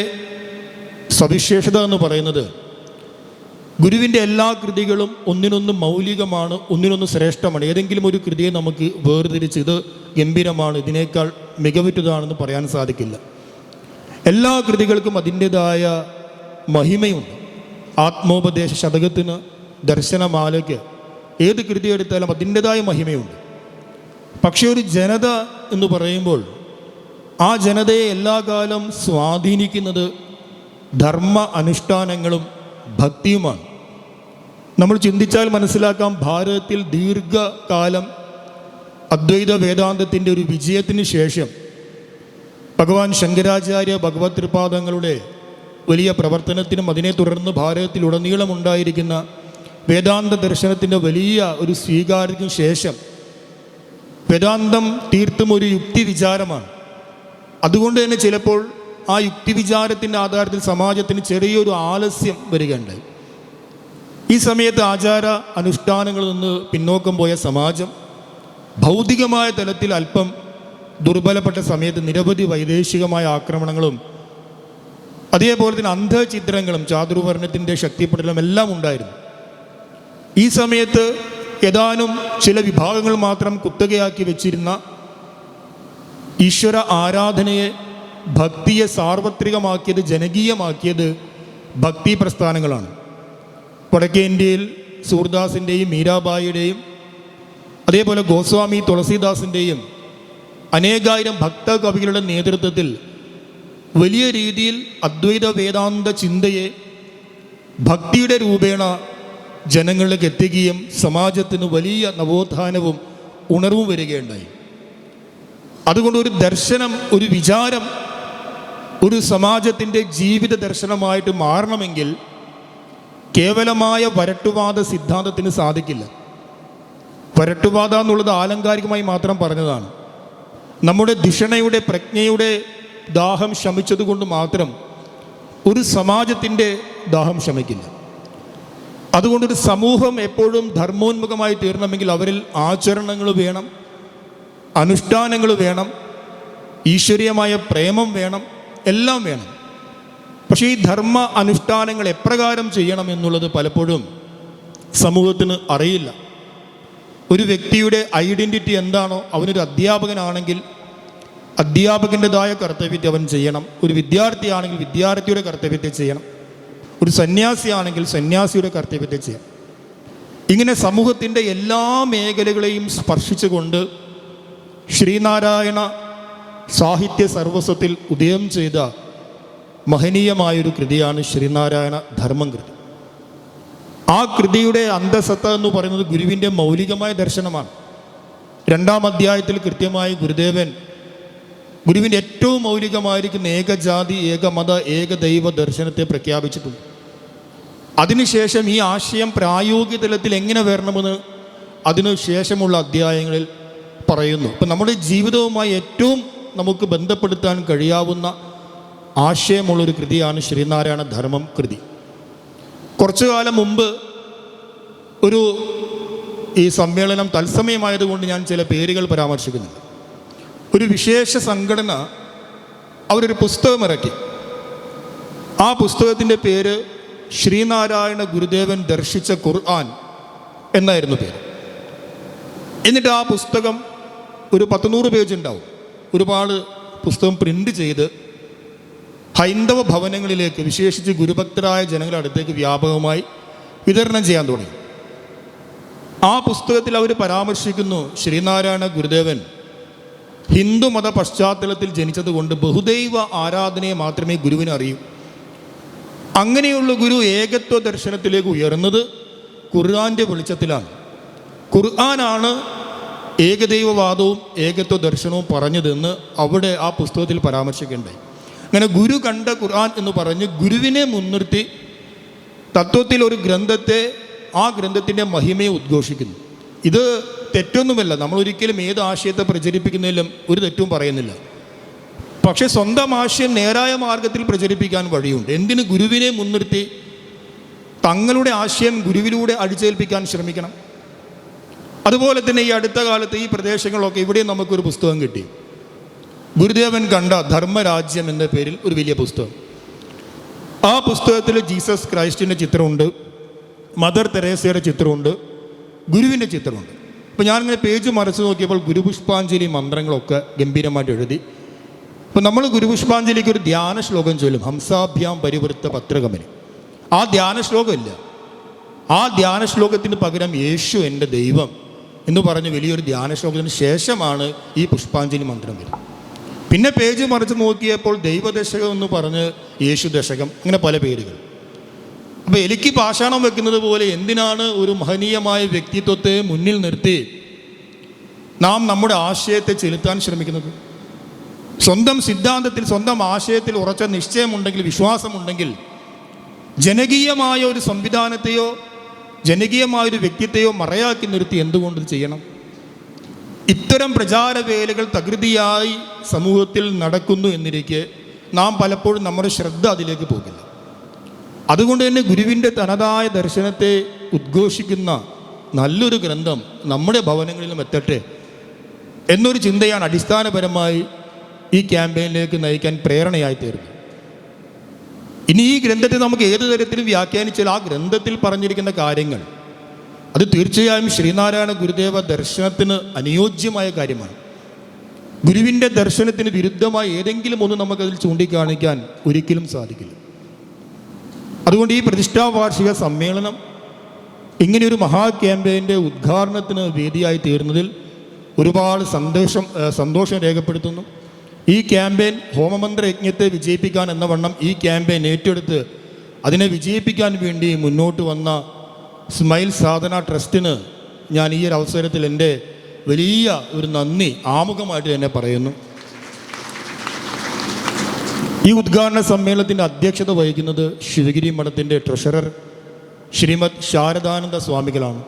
സവിശേഷത എന്ന് പറയുന്നത് ഗുരുവിൻ്റെ എല്ലാ കൃതികളും ഒന്നിനൊന്ന് മൗലികമാണ്, ഒന്നിനൊന്ന് ശ്രേഷ്ഠമാണ്. ഏതെങ്കിലും ഒരു കൃതിയെ നമുക്ക് വേർതിരിച്ച് ഇത് ഗംഭീരമാണ്, ഇതിനേക്കാൾ മികവുറ്റതാണെന്ന് പറയാൻ സാധിക്കില്ല. എല്ലാ കൃതികൾക്കും അതിൻ്റെതായ മഹിമയുണ്ട്. ആത്മോപദേശ ശതകത്തിന്, ദർശനമാലയ്ക്ക് ഏത് കൃതി എടുത്താലും അതിൻ്റെതായ മഹിമയുണ്ട്. പക്ഷേ ഒരു ജനത എന്ന് പറയുമ്പോൾ ആ ജനതയെ എല്ലാ കാലം സ്വാധീനിക്കുന്നത് ധർമ്മ അനുഷ്ഠാനങ്ങളും ഭക്തിയുമാണ്. നമ്മൾ ചിന്തിച്ചാൽ മനസ്സിലാക്കാം, ഭാരതത്തിൽ ദീർഘകാലം അദ്വൈത വേദാന്തത്തിൻ്റെ ഒരു വിജയത്തിന് ശേഷം ഭഗവാൻ ശങ്കരാചാര്യ ഭഗവത് ത്രിപാദങ്ങളുടെ വലിയ പ്രവർത്തനത്തിനും അതിനെ തുടർന്ന് ഭാരതത്തിലുടനീളമുണ്ടായിരിക്കുന്ന വേദാന്ത ദർശനത്തിൻ്റെ വലിയ ഒരു സ്വീകാര്യത്തിനും ശേഷം വേദാന്തം തീർത്തും ഒരു യുക്തി വിചാരമാണ്. അതുകൊണ്ട് തന്നെ ചിലപ്പോൾ ആ യുക്തി വിചാരത്തിൻ്റെ ആധാരത്തിൽ സമാജത്തിന് ചെറിയൊരു ആലസ്യം വരികയുണ്ടായി. ഈ സമയത്ത് ആചാര അനുഷ്ഠാനങ്ങളിൽ നിന്ന് പിന്നോക്കം പോയ സമാജം ഭൗതികമായ തലത്തിൽ അല്പം ദുർബലപ്പെട്ട സമയത്ത് നിരവധി വൈദേശികമായ ആക്രമണങ്ങളും അതേപോലെ തന്നെ അന്ധചിത്രങ്ങളും ചാതുർവർണ്ണത്തിൻ്റെ ശക്തിപ്പെടലും എല്ലാം ഉണ്ടായിരുന്നു. ഈ സമയത്ത് ഏതാനും ചില വിഭാഗങ്ങൾ മാത്രം കുത്തകയാക്കി വെച്ചിരുന്ന ഈശ്വര ആരാധനയെ, ഭക്തിയെ സാർവത്രികമാക്കിയത്, ജനകീയമാക്കിയത് ഭക്തി പ്രസ്ഥാനങ്ങളാണ്. വടക്കേ ഇന്ത്യയിൽ സൂർദാസിൻ്റെയും മീരാബായിയുടെയും അതേപോലെ ഗോസ്വാമി തുളസീദാസിൻ്റെയും അനേകായിരം ഭക്തകവികളുടെ നേതൃത്വത്തിൽ വലിയ രീതിയിൽ അദ്വൈത വേദാന്ത ചിന്തയെ ഭക്തിയുടെ രൂപേണ ജനങ്ങളിലേക്ക് എത്തിക്കുകയും സമാജത്തിന് വലിയ നവോത്ഥാനവും ഉണർവും വരികയുണ്ടായി. അതുകൊണ്ട് ഒരു ദർശനം, ഒരു വിചാരം ഒരു സമാജത്തിൻ്റെ ജീവിത ദർശനമായിട്ട് മാറണമെങ്കിൽ കേവലമായ വരട്ടുവാദ സിദ്ധാന്തത്തിന് സാധിക്കില്ല. വരട്ടുവാദ എന്നുള്ളത് ആലങ്കാരികമായി മാത്രം പറഞ്ഞതാണ്. നമ്മുടെ ധിഷണയുടെ, പ്രജ്ഞയുടെ ദാഹം ശമിച്ചതുകൊണ്ട് മാത്രം ഒരു സമാജത്തിൻ്റെ ദാഹം ശമിക്കില്ല. അതുകൊണ്ടൊരു സമൂഹം എപ്പോഴും ധർമ്മോന്മുഖമായി തീരണമെങ്കിൽ അവരിൽ ആചരണങ്ങൾ വേണം, അനുഷ്ഠാനങ്ങൾ വേണം, ഈശ്വരീയമായ പ്രേമം വേണം, എല്ലാം വേണം. പക്ഷേ ഈ ധർമ്മ അനുഷ്ഠാനങ്ങൾ എപ്രകാരം ചെയ്യണം എന്നുള്ളത് പലപ്പോഴും സമൂഹത്തിന് അറിയില്ല. ഒരു വ്യക്തിയുടെ ഐഡൻറ്റിറ്റി എന്താണോ, അവനൊരു അധ്യാപകനാണെങ്കിൽ അധ്യാപകൻ്റെതായ കർത്തവ്യത്തെ അവൻ ചെയ്യണം, ഒരു വിദ്യാർത്ഥിയാണെങ്കിൽ വിദ്യാർത്ഥിയുടെ കർത്തവ്യത്തെ ചെയ്യണം, ഒരു സന്യാസിയാണെങ്കിൽ സന്യാസിയുടെ കർത്തവ്യത്തെ ചെയ്യണം. ഇങ്ങനെ സമൂഹത്തിൻ്റെ എല്ലാ മേഖലകളെയും സ്പർശിച്ചുകൊണ്ട് ശ്രീനാരായണ സാഹിത്യ സർവസ്വത്തിൽ ഉദയം ചെയ്ത മഹനീയമായൊരു കൃതിയാണ് ശ്രീനാരായണ ധർമ്മം കൃതി. ആ കൃതിയുടെ അന്തസത്ത എന്ന് പറയുന്നത് ഗുരുവിൻ്റെ മൗലികമായ ദർശനമാണ്. 2-ാം അധ്യായത്തിൽ കൃത്യമായി ഗുരുവിൻ്റെ ഏറ്റവും മൗലികമായിരിക്കുന്ന ഏകജാതി, ഏകമത, ഏകദൈവ ദർശനത്തെ പ്രഖ്യാപിച്ചിട്ടുണ്ട്. അതിനുശേഷം ഈ ആശയം പ്രായോഗിക തലത്തിൽ എങ്ങനെ വരണമെന്ന് അതിനു ശേഷമുള്ള അധ്യായങ്ങളിൽ പറയുന്നു. ഇപ്പം നമ്മുടെ ജീവിതവുമായി ഏറ്റവും നമുക്ക് ബന്ധപ്പെടുത്താൻ കഴിയാവുന്ന ആശയമുള്ളൊരു കൃതിയാണ് ശ്രീനാരായണ ധർമ്മം കൃതി. കുറച്ചു കാലം മുമ്പ് ഈ സമ്മേളനം തത്സമയമായതുകൊണ്ട് ഞാൻ ചില പേരുകൾ പരാമർശിക്കുന്നില്ല. ഒരു വിശേഷ സംഘടന അവരൊരു പുസ്തകം ഇറക്കി. ആ പുസ്തകത്തിൻ്റെ പേര് ശ്രീനാരായണ ഗുരുദേവൻ ദർശിച്ച ഖുർആൻ എന്നായിരുന്നു പേര്. എന്നിട്ട് ആ പുസ്തകം ഒരു 100 പേജ് ഉണ്ടാവും. ഒരുപാട് പുസ്തകം പ്രിൻ്റ് ചെയ്ത് ഹൈന്ദവ ഭവനങ്ങളിലേക്ക്, വിശേഷിച്ച് ഗുരുഭക്തരായ ജനങ്ങളുടെ അടുത്തേക്ക് വ്യാപകമായി വിതരണം ചെയ്യാൻ തുടങ്ങി. ആ പുസ്തകത്തിൽ അവർ പരാമർശിക്കുന്നു, ശ്രീനാരായണ ഗുരുദേവൻ ഹിന്ദുമത പശ്ചാത്തലത്തിൽ ജനിച്ചതുകൊണ്ട് ബഹുദൈവ ആരാധനയെ മാത്രമേ ഗുരുവിന് അറിയൂ. അങ്ങനെയുള്ള ഗുരു ഏകത്വ ദർശനത്തിലേക്ക് ഉയർന്നത് ഖുർആൻ്റെ വെളിച്ചത്തിലാണ്. ഖുർആനാണ് ഏകദൈവവാദവും ഏകത്വ ദർശനവും പറഞ്ഞതെന്ന് അവിടെ ആ പുസ്തകത്തിൽ പരാമർശിക്കേണ്ടായി. അങ്ങനെ ഗുരു കണ്ട ഖുർആൻ എന്ന് പറഞ്ഞ് ഗുരുവിനെ മുൻനിർത്തി തത്വത്തിൽ ഒരു ഗ്രന്ഥത്തെ, ആ ഗ്രന്ഥത്തിൻ്റെ മഹിമയെ ഉദ്ഘോഷിക്കുന്നു. ഇത് തെറ്റൊന്നുമല്ല. നമ്മൾ ഒരിക്കലും ഏത് ആശയത്തെ പ്രചരിപ്പിക്കുന്നതിലും ഒരു തെറ്റും പറയുന്നില്ല. പക്ഷെ സ്വന്തം ആശയം നേരായ മാർഗത്തിൽ പ്രചരിപ്പിക്കാൻ വഴിയുണ്ട്. എന്തിന് ഗുരുവിനെ മുൻനിർത്തി തങ്ങളുടെ ആശയം ഗുരുവിലൂടെ അടിച്ചേൽപ്പിക്കാൻ ശ്രമിക്കണം? അതുപോലെ തന്നെ ഈ അടുത്ത കാലത്ത് ഈ പ്രദേശങ്ങളിലൊക്കെ ഇവിടെയും നമുക്കൊരു പുസ്തകം കിട്ടി. ഗുരുദേവൻ കണ്ട ധർമ്മരാജ്യം എന്ന പേരിൽ ഒരു വലിയ പുസ്തകം. ആ പുസ്തകത്തിൽ ജീസസ് ക്രൈസ്റ്റിൻ്റെ ചിത്രമുണ്ട്, മദർ തെരേസയുടെ ചിത്രമുണ്ട്, ഗുരുവിൻ്റെ ചിത്രമുണ്ട്. അപ്പോൾ ഞാനിങ്ങനെ പേജ് മറിച്ച് നോക്കിയപ്പോൾ ഗുരുപുഷ്പാഞ്ജലി മന്ത്രങ്ങളൊക്കെ ഗംഭീരമായിട്ട് എഴുതി. അപ്പോൾ നമ്മൾ ഗുരുപുഷ്പാഞ്ജലിക്ക് ഒരു ധ്യാന ശ്ലോകം ചൊല്ലും, ഹംസാഭ്യാം പരിവൃത്ത പത്രകമനി. ആ ധ്യാന ശ്ലോകമില്ല. ആ ധ്യാന ശ്ലോകത്തിന് പകരം യേശു എൻ്റെ ദൈവം എന്ന് പറഞ്ഞ് വലിയൊരു ധ്യാന ശ്ലോകത്തിന് ശേഷമാണ് ഈ പുഷ്പാഞ്ജലി മന്ത്രം വരുന്നത്. പിന്നെ പേജ് മറിച്ച് നോക്കിയപ്പോൾ ദൈവദശകം എന്ന് പറഞ്ഞ് യേശു ദശകം, അങ്ങനെ പല പേരുകൾ. അപ്പോൾ എനിക്ക് പാഷാണം വെക്കുന്നത് പോലെ എന്തിനാണ് ഒരു മഹനീയമായ വ്യക്തിത്വത്തെ മുന്നിൽ നിർത്തി നാം നമ്മുടെ ആശയത്തെ ചെലുത്താൻ ശ്രമിക്കുന്നത്? സ്വന്തം സിദ്ധാന്തത്തിൽ, സ്വന്തം ആശയത്തിൽ ഉറച്ച നിശ്ചയമുണ്ടെങ്കിൽ, വിശ്വാസമുണ്ടെങ്കിൽ, ജനകീയമായ ഒരു സംവിധാനത്തെയോ ജനകീയമായൊരു വ്യക്തിത്തെയോ മറയാക്കി നിർത്തി എന്തുകൊണ്ട് ചെയ്യണം? ഇത്തരം പ്രചാരവേലകൾ തകൃതിയായി സമൂഹത്തിൽ നടക്കുന്നു എന്നിരിക്കെ നാം പലപ്പോഴും നമ്മുടെ ശ്രദ്ധ അതിലേക്ക് പോകില്ല. അതുകൊണ്ട് തന്നെ ഗുരുവിൻ്റെ തനതായ ദർശനത്തെ ഉദ്ഘോഷിക്കുന്ന നല്ലൊരു ഗ്രന്ഥം നമ്മുടെ ഭവനങ്ങളിലും എത്തട്ടെ എന്നൊരു ചിന്തയാണ് അടിസ്ഥാനപരമായി ഈ ക്യാമ്പയിനിലേക്ക് നയിക്കാൻ പ്രേരണയായി തീർന്നു. ഇനി ഈ ഗ്രന്ഥത്തെ നമുക്ക് ഏത് തരത്തിലും വ്യാഖ്യാനിച്ചാൽ ആ ഗ്രന്ഥത്തിൽ പറഞ്ഞിരിക്കുന്ന കാര്യങ്ങൾ അത് തീർച്ചയായും ശ്രീനാരായണ ഗുരുദേവ ദർശനത്തിന് അനുയോജ്യമായ കാര്യമാണ്. ഗുരുവിൻ്റെ ദർശനത്തിന് വിരുദ്ധമായ ഏതെങ്കിലും ഒന്ന് നമുക്കതിൽ ചൂണ്ടിക്കാണിക്കാൻ ഒരിക്കലും സാധിക്കില്ല. അതുകൊണ്ട് ഈ പ്രതിഷ്ഠാ വാർഷിക സമ്മേളനം ഇങ്ങനെയൊരു മഹാ ക്യാമ്പയിൻ്റെ ഉദ്ഘാടനത്തിന് വേദിയായി തീർന്നതിൽ ഒരുപാട് സന്തോഷം രേഖപ്പെടുത്തുന്നു. ഈ ക്യാമ്പയിൻ ഹോമമന്ത്ര യജ്ഞത്തെ വിജയിപ്പിക്കാൻ എന്ന വണ്ണം ഈ ക്യാമ്പയിൻ ഏറ്റെടുത്ത് അതിനെ വിജയിപ്പിക്കാൻ വേണ്ടി മുന്നോട്ട് വന്ന സ്മൈൽ സാധന ട്രസ്റ്റിന് ഞാൻ ഈ ഒരു അവസരത്തിൽ എൻ്റെ വലിയ ഒരു നന്ദി ആമുഖമായിട്ട് തന്നെ പറയുന്നു. ഈ ഉദ്ഘാടന സമ്മേളനത്തിൻ്റെ അധ്യക്ഷത വഹിക്കുന്നത് ശിവഗിരി മഠത്തിൻ്റെ ട്രഷറർ ശ്രീമദ് ശാരദാനന്ദ സ്വാമികളാണ്.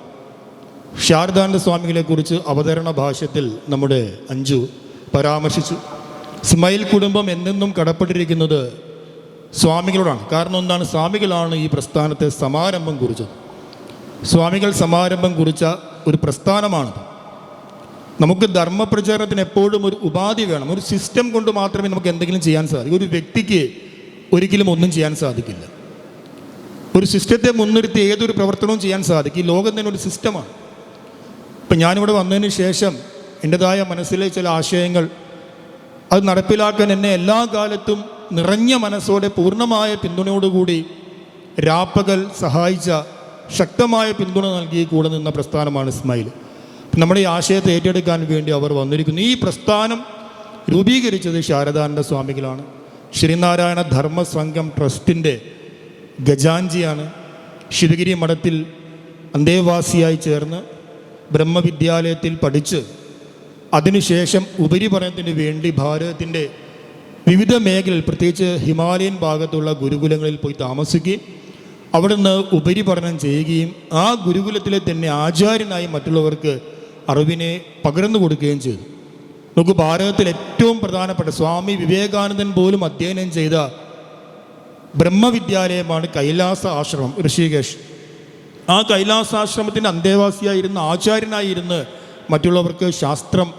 ശാരദാനന്ദ സ്വാമികളെക്കുറിച്ച് അവതരണ ഭാഷ്യത്തിൽ നമ്മുടെ അഞ്ജു പരാമർശിച്ചു. സ്മൈൽ കുടുംബം എന്നെന്നും കടപ്പെട്ടിരിക്കുന്നത് സ്വാമികളോടാണ്. കാരണം എന്താണ്? സ്വാമികളാണ് ഈ പ്രസ്ഥാനത്തെ സമാരംഭം കുറിച്ചത്. സ്വാമികൾ സമാരംഭം കുറിച്ച ഒരു പ്രസ്ഥാനമാണത്. നമുക്ക് ധർമ്മപ്രചാരണത്തിന് എപ്പോഴും ഒരു ഉപാധി വേണം. ഒരു സിസ്റ്റം കൊണ്ട് മാത്രമേ നമുക്ക് എന്തെങ്കിലും ചെയ്യാൻ സാധിക്കൂ. ഒരു വ്യക്തിക്ക് ഒരിക്കലും ഒന്നും ചെയ്യാൻ സാധിക്കില്ല. ഒരു സിസ്റ്റത്തെ മുൻനിർത്തി ഏതൊരു പ്രവർത്തനവും ചെയ്യാൻ സാധിക്കും. ഈ ലോകം തന്നെ ഒരു സിസ്റ്റമാണ്. ഇപ്പം ഞാനിവിടെ വന്നതിന് ശേഷം എൻ്റെതായ മനസ്സിലെ ചില ആശയങ്ങൾ അത് നടപ്പിലാക്കാൻ എന്നെ എല്ലാ കാലത്തും നിറഞ്ഞ മനസ്സോടെ പൂർണ്ണമായ പിന്തുണയോടുകൂടി രാപ്പകൽ സഹായിച്ച, ശക്തമായ പിന്തുണ നൽകി കൂടെ നിന്ന പ്രസ്ഥാനമാണ് സ്മൈൽ. നമ്മുടെ ഈ ആശയത്തെ ഏറ്റെടുക്കാൻ വേണ്ടി അവർ വന്നിരിക്കുന്നു. ഈ പ്രസ്ഥാനം രൂപീകരിച്ചത് ശാരദാനന്ദ സ്വാമികളാണ്. ശ്രീനാരായണ ധർമ്മസംഘം ട്രസ്റ്റിൻ്റെ ഗജാഞ്ചിയാണ്. ശിവഗിരി മഠത്തിൽ അന്തേവാസിയായി ചേർന്ന് ബ്രഹ്മവിദ്യാലയത്തിൽ പഠിച്ച് അതിനുശേഷം ഉപരിപഠനത്തിന് വേണ്ടി ഭാരതത്തിൻ്റെ വിവിധ മേഖലയിൽ, പ്രത്യേകിച്ച് ഹിമാലയൻ ഭാഗത്തുള്ള ഗുരുകുലങ്ങളിൽ പോയി താമസിക്കുകയും അവിടുന്ന് ഉപരിപഠനം ചെയ്യുകയും ആ ഗുരുകുലത്തിലെ തന്നെ ആചാര്യനായി മറ്റുള്ളവർക്ക് അറിവിനെ പകർന്നു കൊടുക്കുകയും ചെയ്തു. നമുക്ക് ഭാരതത്തിൽ ഏറ്റവും പ്രധാനപ്പെട്ട സ്വാമി വിവേകാനന്ദൻ പോലും അധ്യയനം ചെയ്ത ബ്രഹ്മവിദ്യാലയമാണ് കൈലാസ ആശ്രമം, ഋഷികേശ്. ആ കൈലാസാശ്രമത്തിൻ്റെ അന്തേവാസിയായിരുന്ന ആചാര്യനായിരുന്ന് മറ്റുള്ളവർക്ക് ശാസ്ത്രം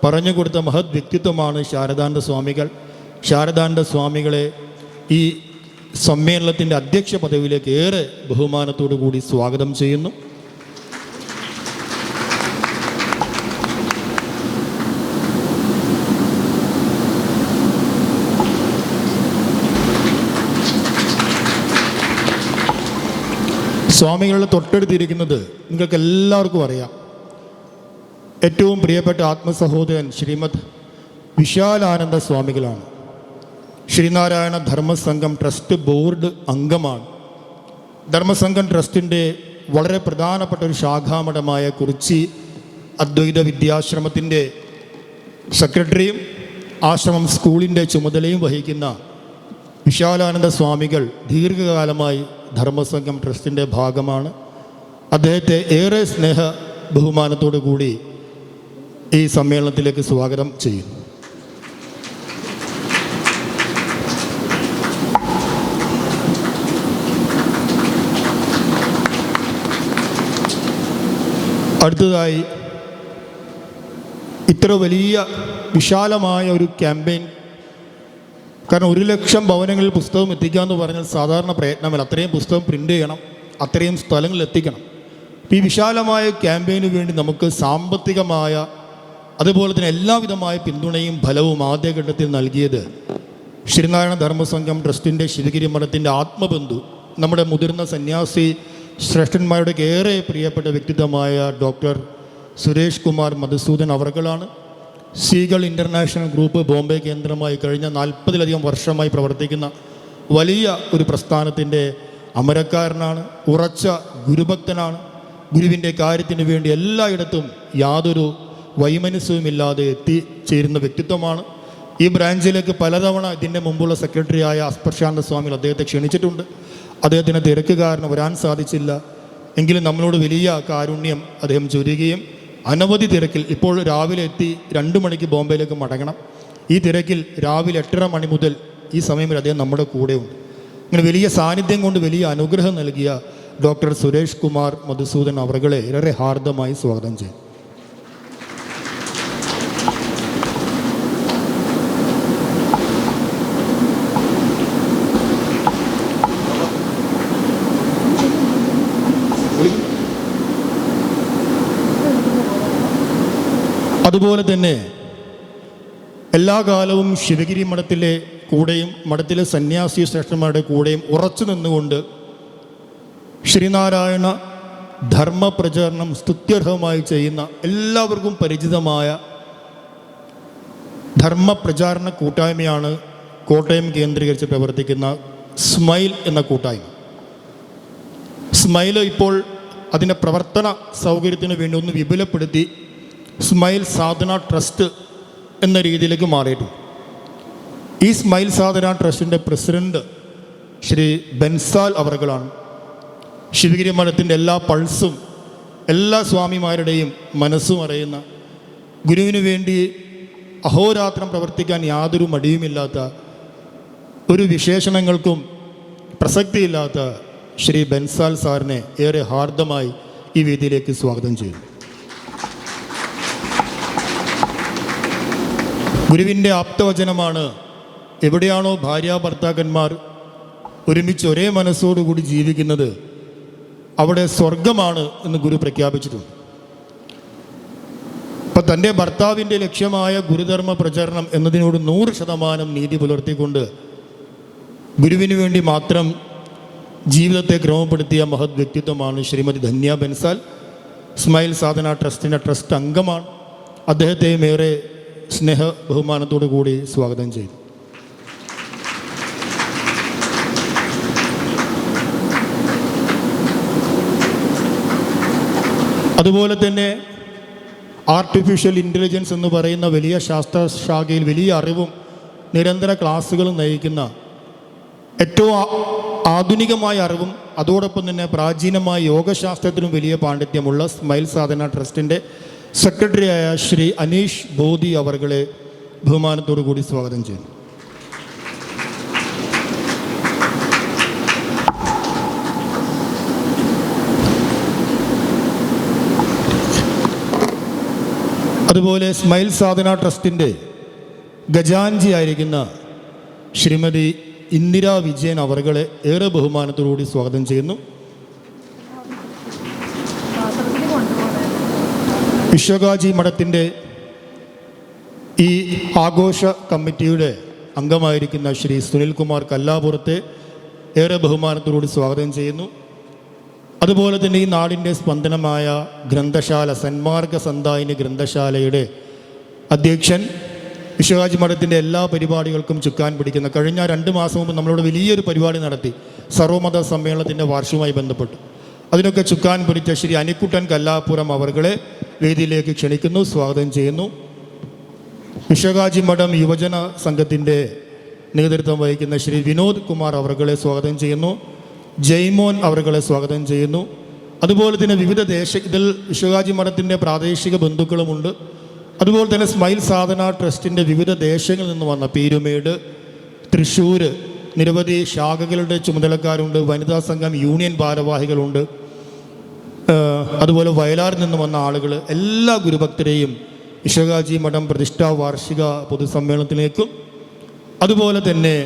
പറഞ്ഞു കൊടുത്ത മഹത് വ്യക്തിത്വമാണ് ശാരദാനന്ദ സ്വാമികൾ. ശാരദാനന്ദ സ്വാമികളെ ഈ സമ്മേളനത്തിൻ്റെ അധ്യക്ഷ പദവിയിലേക്ക് ഏറെ ബഹുമാനത്തോടു കൂടി സ്വാഗതം ചെയ്യുന്നു. സ്വാമികളുടെ തൊട്ടടുത്തിരിക്കുന്നത് നിങ്ങൾക്ക് എല്ലാവർക്കും അറിയാം. ഏറ്റവും പ്രിയപ്പെട്ട ആത്മസഹോദരൻ ശ്രീമദ് വിശാലാനന്ദ സ്വാമികളാണ്. ശ്രീനാരായണ ധർമ്മസംഘം ട്രസ്റ്റ് ബോർഡ് അംഗമാണ്. ധർമ്മസംഘം ട്രസ്റ്റിൻ്റെ വളരെ പ്രധാനപ്പെട്ട ഒരു ശാഖാമഠമായ കുറിച്ചി അദ്വൈത വിദ്യാശ്രമത്തിൻ്റെ സെക്രട്ടറിയും ആശ്രമം സ്കൂളിൻ്റെ ചുമതലയും വഹിക്കുന്ന വിശാലാനന്ദ സ്വാമികൾ ദീർഘകാലമായി ധർമ്മസംഘം ട്രസ്റ്റിൻ്റെ ഭാഗമാണ്. അദ്ദേഹത്തെ ഏറെ സ്നേഹ ബഹുമാനത്തോടു കൂടി ഈ സമ്മേളനത്തിലേക്ക് സ്വാഗതം ചെയ്യുന്നു. അടുത്തതായി ഇത്ര വലിയ വിശാലമായ ഒരു ക്യാമ്പയിൻ, കാരണം 1,00,000 ഭവനങ്ങളിൽ പുസ്തകം എത്തിക്കുക എന്ന് പറഞ്ഞാൽ സാധാരണ പ്രയത്നമല്ല. അത്രയും പുസ്തകം പ്രിൻ്റ് ചെയ്യണം, അത്രയും സ്ഥലങ്ങളിൽ എത്തിക്കണം. ഈ വിശാലമായ ക്യാമ്പയിന് വേണ്ടി നമുക്ക് സാമ്പത്തികമായ അതുപോലെ തന്നെ എല്ലാവിധമായ പിന്തുണയും ഫലവും ആദ്യഘട്ടത്തിൽ നൽകിയത് ശ്രീനാരായണ ധർമ്മസംഘം ട്രസ്റ്റിൻ്റെ ശിവഗിരി മഠത്തിൻ്റെ ആത്മബന്ധു, നമ്മുടെ മുതിർന്ന സന്യാസി ശ്രേഷ്ഠന്മാരുടെ ഏറെ പ്രിയപ്പെട്ട വ്യക്തിത്വമായ ഡോക്ടർ സുരേഷ് കുമാർ മധുസൂദൻ അവർകളാണ്. സീഗൾ ഇൻ്റർനാഷണൽ ഗ്രൂപ്പ് ബോംബെ കേന്ദ്രമായി കഴിഞ്ഞ 40-ലധികം വർഷമായി പ്രവർത്തിക്കുന്ന വലിയ ഒരു പ്രസ്ഥാനത്തിൻ്റെ അമരക്കാരനാണ്. ഉറച്ച ഗുരുഭക്തനാണ്. ഗുരുവിൻ്റെ കാര്യത്തിന് വേണ്ടി എല്ലായിടത്തും യാതൊരു വൈമനസ്യവുമില്ലാതെ എത്തിച്ചേരുന്ന വ്യക്തിത്വമാണ്. ഈ ബ്രാഞ്ചിലേക്ക് പലതവണ ഇതിൻ്റെ മുമ്പുള്ള സെക്രട്ടറിയായ അസ്പർശാനന്ദ സ്വാമികൾ അദ്ദേഹത്തെ ക്ഷണിച്ചിട്ടുണ്ട്. അദ്ദേഹത്തിന് തിരക്ക് കാരണം വരാൻ സാധിച്ചില്ല. എങ്കിലും നമ്മളോട് വലിയ കാരുണ്യം അദ്ദേഹം ചൊരിയുകയും അനവധി തിരക്കിൽ, ഇപ്പോൾ രാവിലെ എത്തി 2 മണിക്ക് ബോംബെയിലേക്ക് മടങ്ങണം. ഈ തിരക്കിൽ രാവിലെ 8:30 മണി മുതൽ ഈ സമയം വരെ അദ്ദേഹം നമ്മുടെ കൂടെയുണ്ട്. ഇങ്ങനെ വലിയ സാന്നിധ്യം കൊണ്ട് വലിയ അനുഗ്രഹം നൽകിയ ഡോക്ടർ സുരേഷ് കുമാർ മധുസൂദൻ അവർകളെ ഏറെ ഹാർദമായി സ്വാഗതം ചെയ്യും. അതുപോലെ തന്നെ എല്ലാ കാലവും ശിവഗിരി മഠത്തിലെ കൂടെയും മഠത്തിലെ സന്യാസി ശ്രേഷ്ഠന്മാരുടെ കൂടെയും ഉറച്ചു നിന്നുകൊണ്ട് ശ്രീനാരായണ ധർമ്മപ്രചാരണം സ്തുത്യർഹമായി ചെയ്യുന്ന എല്ലാവർക്കും പരിചിതമായ ധർമ്മപ്രചാരണ കൂട്ടായ്മയാണ് കോട്ടയം കേന്ദ്രീകരിച്ച് പ്രവർത്തിക്കുന്ന സ്മൈൽ എന്ന കൂട്ടായ്മ. സ്മൈൽ ഇപ്പോൾ അതിൻ്റെ പ്രവർത്തന സൗകര്യത്തിന് വേണ്ടി ഒന്ന് വിപുലപ്പെടുത്തി സ്മൈൽ സാധന ട്രസ്റ്റ് എന്ന രീതിയിലേക്ക് മാറിയിട്ടുണ്ട്. ഈ സ്മൈൽ സാധന ട്രസ്റ്റിൻ്റെ പ്രസിഡന്റ് ശ്രീ ബെൻസാൽ അവർകളാണ്. ശിവഗിരി മഠത്തിൻ്റെ എല്ലാ പൾസും എല്ലാ സ്വാമിമാരുടെയും മനസ്സും അറിയുന്ന, ഗുരുവിന് വേണ്ടി അഹോരാത്രം പ്രവർത്തിക്കാൻ യാതൊരു മടിയുമില്ലാത്ത, ഒരു വിശേഷണങ്ങൾക്കും പ്രസക്തിയില്ലാത്ത ശ്രീ ബെൻസാൽ സാറിനെ ഏറെ ഹാർദമായി ഈ വേദിയിലേക്ക് സ്വാഗതം ചെയ്യുന്നു. ഗുരുവിൻ്റെ ആപ്തവചനമാണ്, എവിടെയാണോ ഭാര്യ ഭർത്താക്കന്മാർ ഒരുമിച്ച് ഒരേ മനസ്സോടുകൂടി ജീവിക്കുന്നത് അവിടെ സ്വർഗമാണ് എന്ന് ഗുരു പ്രഖ്യാപിച്ചിട്ടുണ്ട്. അപ്പം തൻ്റെ ഭർത്താവിൻ്റെ ലക്ഷ്യമായ ഗുരുധർമ്മ പ്രചരണം എന്നതിനോട് 100% നീതി പുലർത്തിക്കൊണ്ട് ഗുരുവിന് വേണ്ടി മാത്രം ജീവിതത്തെ ക്രമപ്പെടുത്തിയ മഹത് വ്യക്തിത്വമാണ് ശ്രീമതി ധന്യ ബെൻസാൽ. സ്മൈൽ സാധന ട്രസ്റ്റിൻ്റെ ട്രസ്റ്റ് അംഗമാണ്. അദ്ദേഹത്തെയും ഏറെ സ്നേഹ ബഹുമാനത്തോടു കൂടി സ്വാഗതം ചെയ്തു. അതുപോലെ തന്നെ ആർട്ടിഫിഷ്യൽ ഇൻ്റലിജൻസ് എന്ന് പറയുന്ന വലിയ ശാസ്ത്രശാഖയിൽ വലിയ അറിവും നിരന്തര ക്ലാസ്സുകളും നയിക്കുന്ന ഏറ്റവും ആധുനികമായ അറിവും അതോടൊപ്പം തന്നെ പ്രാചീനമായ യോഗശാസ്ത്രത്തിനും വലിയ പാണ്ഡിത്യമുള്ള സ്മൈൽ സാധന ട്രസ്റ്റിൻ്റെ സെക്രട്ടറിയായ ശ്രീ അനീഷ് ബോധി അവർകളെ ബഹുമാനത്തോടു കൂടി സ്വാഗതം ചെയ്യുന്നു. അതുപോലെ സ്മൈൽ സാധന ട്രസ്റ്റിൻ്റെ ഖജാൻജി ആയിരിക്കുന്ന ശ്രീമതി ഇന്ദിരാ വിജയൻ അവർകളെ ഏറെ ബഹുമാനത്തോടുകൂടി സ്വാഗതം ചെയ്യുന്നു. വിശ്വകാജി മഠത്തിൻ്റെ ഈ ആഘോഷ കമ്മിറ്റിയുടെ അംഗമായിരിക്കുന്ന ശ്രീ സുനിൽകുമാർ കല്ലാപുറത്തെ ഏറെ ബഹുമാനത്തോടുകൂടി സ്വാഗതം ചെയ്യുന്നു. അതുപോലെ തന്നെ ഈ നാടിൻ്റെ സ്പന്ദനമായ ഗ്രന്ഥശാല സന്മാർഗ സന്തായിനി ഗ്രന്ഥശാലയുടെ അധ്യക്ഷൻ, വിശ്വകാജി മഠത്തിൻ്റെ എല്ലാ പരിപാടികൾക്കും ചുക്കാൻ പിടിക്കുന്ന, കഴിഞ്ഞ 2 മാസം മുമ്പ് നമ്മളോട് വലിയൊരു പരിപാടി നടത്തി സർവമത സമ്മേളനത്തിൻ്റെ വാർഷികവുമായി ബന്ധപ്പെട്ട്. അതിനൊക്കെ ചുക്കാൻ പിടിച്ച ശ്രീ അനിക്കുട്ടൻ കല്ലാപുരം അവർകളെ വേദിയിലേക്ക് ക്ഷണിക്കുന്നു, സ്വാഗതം ചെയ്യുന്നു. വിശ്വകാജി മഠം യുവജന സംഘത്തിൻ്റെ നേതൃത്വം വഹിക്കുന്ന ശ്രീ വിനോദ് കുമാർ അവർകളെ സ്വാഗതം ചെയ്യുന്നു. ജയ്മോൻ അവർകളെ സ്വാഗതം ചെയ്യുന്നു. അതുപോലെ തന്നെ വിവിധ ഇതിൽ വിശ്വകാജി മഠത്തിൻ്റെ പ്രാദേശിക ബന്ധുക്കളുമുണ്ട്. അതുപോലെ തന്നെ സ്മൈൽ സാധന ട്രസ്റ്റിൻ്റെ വിവിധ ദേശങ്ങളിൽ നിന്ന് വന്ന പീരുമേട്, തൃശ്ശൂർ നിരവധി ശാഖകളുടെ ചുമതലക്കാരുണ്ട്. വനിതാ സംഘം യൂണിയൻ ഭാരവാഹികളുണ്ട്. അതുപോലെ വയലാറിൽ നിന്ന് വന്ന ആളുകൾ, എല്ലാ ഗുരുഭക്തരെയും വിശ്വകാജി മഠം പ്രതിഷ്ഠാ വാർഷിക പൊതുസമ്മേളനത്തിലേക്കും അതുപോലെ തന്നെ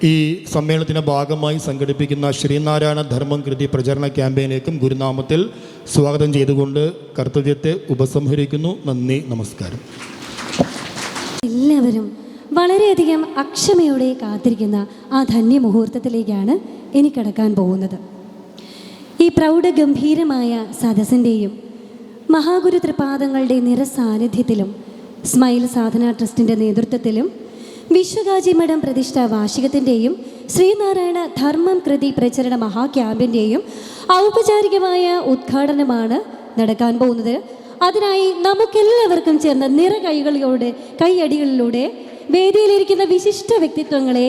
ഈ സമ്മേളനത്തിൻ്റെ ഭാഗമായി സംഘടിപ്പിക്കുന്ന ശ്രീനാരായണ ധർമ്മം കൃതി പ്രചരണ ക്യാമ്പയിനിലേക്കും ഗുരുനാമത്തിൽ സ്വാഗതം ചെയ്തുകൊണ്ട് കർത്തവ്യത്തെ ഉപസംഹരിക്കുന്നു. നന്ദി, നമസ്കാരം. എല്ലാവരും വളരെയധികം അക്ഷമയോടെ കാത്തിരിക്കുന്ന ആ ധന്യമുഹൂർത്തത്തിലേക്കാണ് ഇനി കടക്കാൻ പോകുന്നത്. ഈ പ്രൗഢഗംഭീരമായ സദസ്സിൻ്റെയും മഹാഗുരു തൃപാദങ്ങളുടെ നിറസാന്നിധ്യത്തിലും സ്മൈൽ സാധന ട്രസ്റ്റിൻ്റെ നേതൃത്വത്തിലും വിശ്വകാജി മഠം പ്രതിഷ്ഠാ വാർഷികത്തിൻ്റെയും ശ്രീനാരായണ ധർമ്മം കൃതി പ്രചരണ മഹാക്യാമ്പിൻ്റെയും ഔപചാരികമായ ഉദ്ഘാടനമാണ് നടക്കാൻ പോകുന്നത്. അതിനായി നമുക്കെല്ലാവർക്കും ചേർന്ന കൈയടികളിലൂടെ വേദിയിലിരിക്കുന്ന വിശിഷ്ട വ്യക്തിത്വങ്ങളെ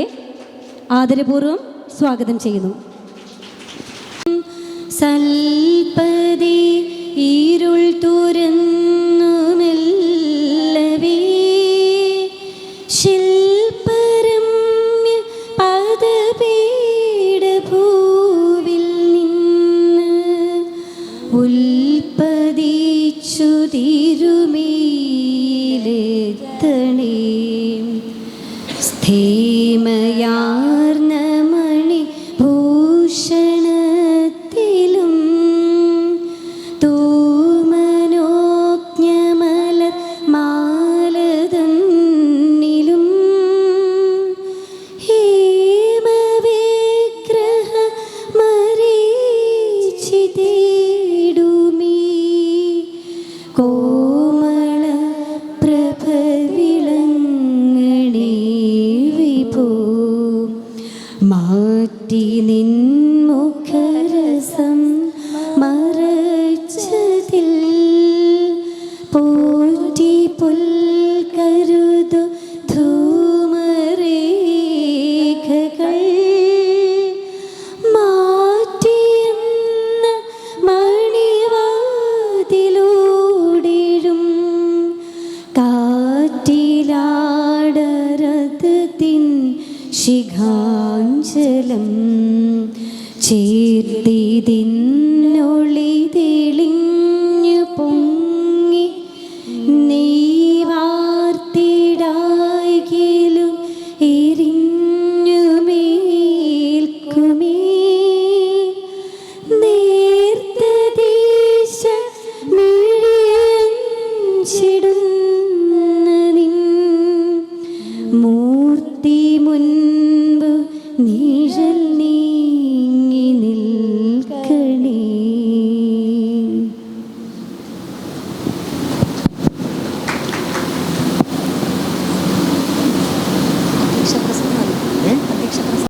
ആദരപൂർവ്വം സ്വാഗതം ചെയ്യുന്നു. സൽപദി ഇരുൾ തുരന്നു മെല്ലവേ ശില്പരമ്യ പദപീഠഭൂവിൽ നിന്ന് ഉൽപ്പതിച്ചു തിരുമേലെത്തണേ സ്ഥേമയാർന്ന മണി ഭൂഷണത്തിലും തൂമനോജ്ഞമല മാലതന്നിലും ഹേമവിഗ്രഹ മരീചിതേടുമീ കോമള പ്രഭവിളങ്ങണേ വിഭോ മാറ്റി നിൻമുഖരസം മറച്ചതിൽ പോറ്റി പുൽക്കരുതു ധൂമരേഖകൾ മാറ്റിയെന്ന മണിവാതിലൂടിഴും കാറ്റിലാടരത്തിൻ ശിഖാഞ്ചലം ചേർത്തിതിൻ